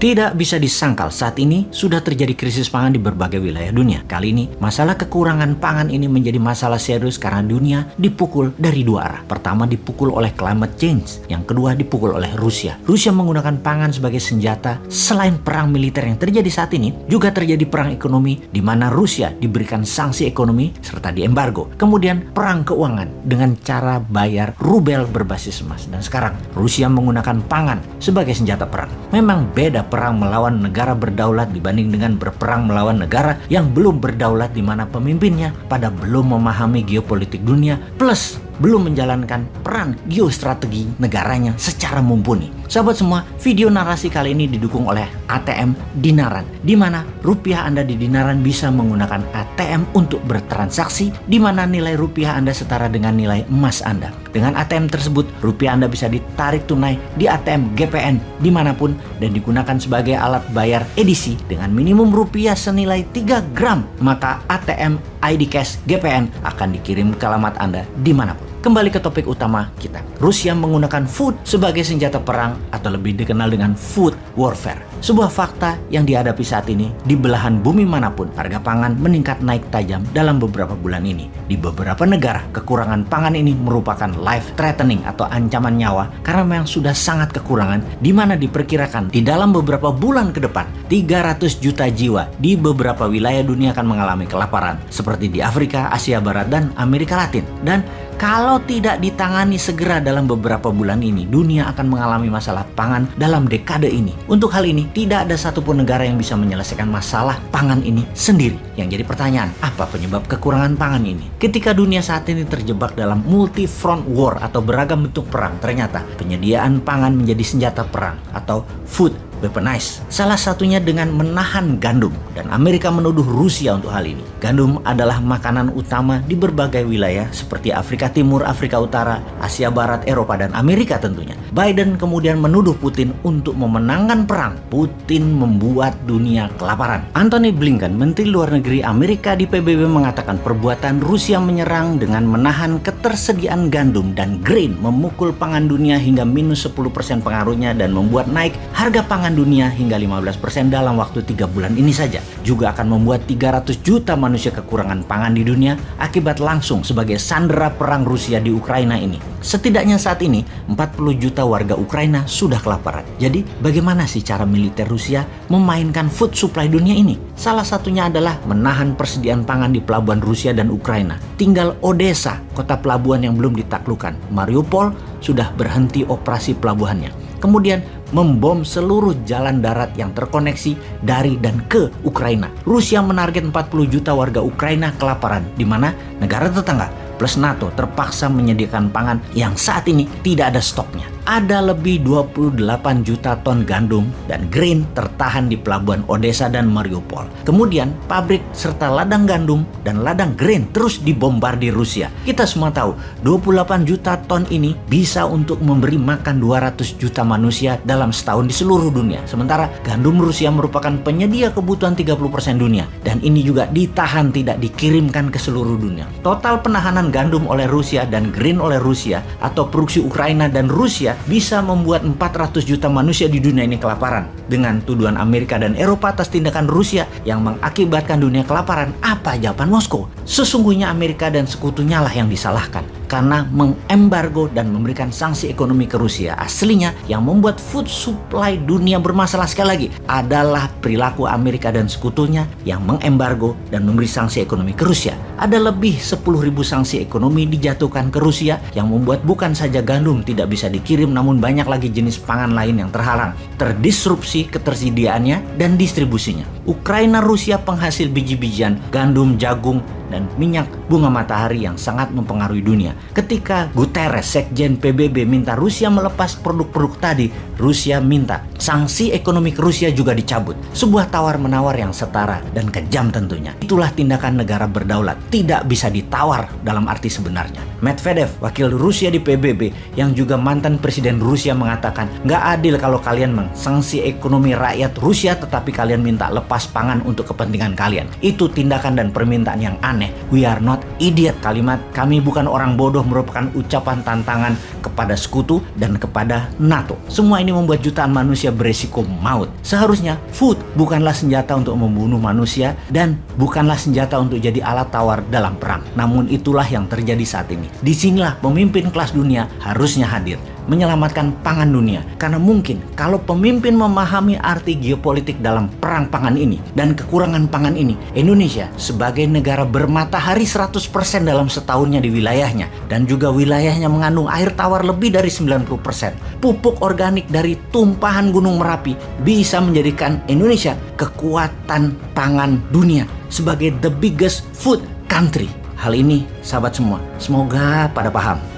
Tidak bisa disangkal saat ini sudah terjadi krisis pangan di berbagai wilayah dunia. Kali ini, masalah kekurangan pangan ini menjadi masalah serius karena dunia dipukul dari dua arah. Pertama dipukul oleh climate change, yang kedua dipukul oleh Rusia. Rusia menggunakan pangan sebagai senjata. Selain perang militer yang terjadi saat ini, juga terjadi perang ekonomi di mana Rusia diberikan sanksi ekonomi serta diembargo. Kemudian perang keuangan dengan cara bayar rubel berbasis emas. Dan sekarang Rusia menggunakan pangan sebagai senjata perang. Memang beda perang melawan negara berdaulat dibanding dengan berperang melawan negara yang belum berdaulat di mana pemimpinnya pada belum memahami geopolitik dunia plus belum menjalankan peran geostrategi negaranya secara mumpuni. Sahabat semua, video narasi kali ini didukung oleh ATM Dinaran, di mana rupiah Anda di Dinaran bisa menggunakan ATM untuk bertransaksi, di mana nilai rupiah Anda setara dengan nilai emas Anda. Dengan ATM tersebut, rupiah Anda bisa ditarik tunai di ATM GPN dimanapun dan digunakan sebagai alat bayar edisi dengan minimum rupiah senilai 3 gram. Maka ATM ID Cash GPN akan dikirim ke alamat Anda dimanapun. Kembali ke topik utama kita. Rusia menggunakan food sebagai senjata perang atau lebih dikenal dengan food warfare. Sebuah fakta yang dihadapi saat ini di belahan bumi manapun, harga pangan meningkat naik tajam dalam beberapa bulan ini. Di beberapa negara, kekurangan pangan ini merupakan life threatening atau ancaman nyawa karena memang sudah sangat kekurangan, di mana diperkirakan di dalam beberapa bulan ke depan 300 juta jiwa di beberapa wilayah dunia akan mengalami kelaparan seperti di Afrika, Asia Barat, dan Amerika Latin. Dan kalau tidak ditangani segera dalam beberapa bulan ini, dunia akan mengalami masalah pangan dalam dekade ini. Untuk hal ini, tidak ada satupun negara yang bisa menyelesaikan masalah pangan ini sendiri. Yang jadi pertanyaan, apa penyebab kekurangan pangan ini? Ketika dunia saat ini terjebak dalam multi-front war atau beragam bentuk perang, ternyata penyediaan pangan menjadi senjata perang atau food weaponized. Salah satunya dengan menahan gandum, dan Amerika menuduh Rusia untuk hal ini. Gandum adalah makanan utama di berbagai wilayah seperti Afrika Timur, Afrika Utara, Asia Barat, Eropa, dan Amerika tentunya. Biden kemudian menuduh Putin untuk memenangkan perang. Putin membuat dunia kelaparan. Antony Blinken, Menteri Luar Negeri Amerika di PBB, mengatakan perbuatan Rusia menyerang dengan menahan ketersediaan gandum dan grain memukul pangan dunia hingga minus 10% pengaruhnya dan membuat naik harga pangan dunia hingga 15% dalam waktu 3 bulan ini saja. Juga akan membuat 300 juta manusia kekurangan pangan di dunia akibat langsung sebagai sandera perang Rusia di Ukraina ini. Setidaknya saat ini 40 juta warga Ukraina sudah kelaparan. Jadi bagaimana sih cara militer Rusia memainkan food supply dunia ini? Salah satunya adalah menahan persediaan pangan di pelabuhan Rusia dan Ukraina. Tinggal Odessa, kota pelabuhan yang belum ditaklukkan. Mariupol sudah berhenti operasi pelabuhannya. Kemudian membom seluruh jalan darat yang terkoneksi dari dan ke Ukraina. Rusia menarget 40 juta warga Ukraina kelaparan, di mana negara tetangga plus NATO terpaksa menyediakan pangan yang saat ini tidak ada stoknya. Ada lebih 28 juta ton gandum dan grain tertahan di pelabuhan Odessa dan Mariupol. Kemudian pabrik serta ladang gandum dan ladang grain terus dibombardir Rusia. Kita semua tahu 28 juta ton ini bisa untuk memberi makan 200 juta manusia dalam setahun di seluruh dunia. Sementara gandum Rusia merupakan penyedia kebutuhan 30% dunia, dan ini juga ditahan tidak dikirimkan ke seluruh dunia. Total penahanan gandum oleh Rusia dan grain oleh Rusia atau produksi Ukraina dan Rusia bisa membuat 400 juta manusia di dunia ini kelaparan. Dengan tuduhan Amerika dan Eropa atas tindakan Rusia yang mengakibatkan dunia kelaparan, apa jawaban Moskow? Sesungguhnya Amerika dan sekutunya lah yang disalahkan karena mengembargo dan memberikan sanksi ekonomi ke Rusia. Aslinya yang membuat food supply dunia bermasalah sekali lagi adalah perilaku Amerika dan sekutunya yang mengembargo dan memberi sanksi ekonomi ke Rusia. Ada lebih 10.000 sanksi ekonomi dijatuhkan ke Rusia yang membuat bukan saja gandum tidak bisa dikirim, namun banyak lagi jenis pangan lain yang terhalang, terdisrupsi ketersediaannya dan distribusinya. Ukraina Rusia penghasil biji-bijian, gandum, jagung, dan minyak bunga matahari yang sangat mempengaruhi dunia. Ketika Guterres, Sekjen PBB, minta Rusia melepas produk-produk tadi, Rusia minta sanksi ekonomi ke Rusia juga dicabut. Sebuah tawar-menawar yang setara dan kejam tentunya. Itulah tindakan negara berdaulat. tidak bisa ditawar dalam arti sebenarnya. Medvedev, wakil Rusia di PBB yang juga mantan presiden Rusia, mengatakan nggak adil kalau kalian mengsanksi ekonomi rakyat Rusia tetapi kalian minta lepas pangan untuk kepentingan kalian. Itu tindakan dan permintaan yang aneh. We are not idiot. Kalimat "kami bukan orang bodoh" merupakan ucapan tantangan kepada sekutu dan kepada NATO. Semua ini membuat jutaan manusia beresiko maut. Seharusnya food bukanlah senjata untuk membunuh manusia dan bukanlah senjata untuk jadi alat tawar dalam perang. Namun itulah yang terjadi saat ini. Disinilah pemimpin kelas dunia harusnya hadir, menyelamatkan pangan dunia. Karena mungkin kalau pemimpin memahami arti geopolitik dalam perang pangan ini dan kekurangan pangan ini, Indonesia sebagai negara bermatahari 100% dalam setahunnya di wilayahnya, dan juga wilayahnya mengandung air tawar lebih dari 90%, pupuk organik dari tumpahan Gunung Merapi, bisa menjadikan Indonesia kekuatan pangan dunia sebagai the biggest food country. Hal ini, sahabat semua, semoga pada paham.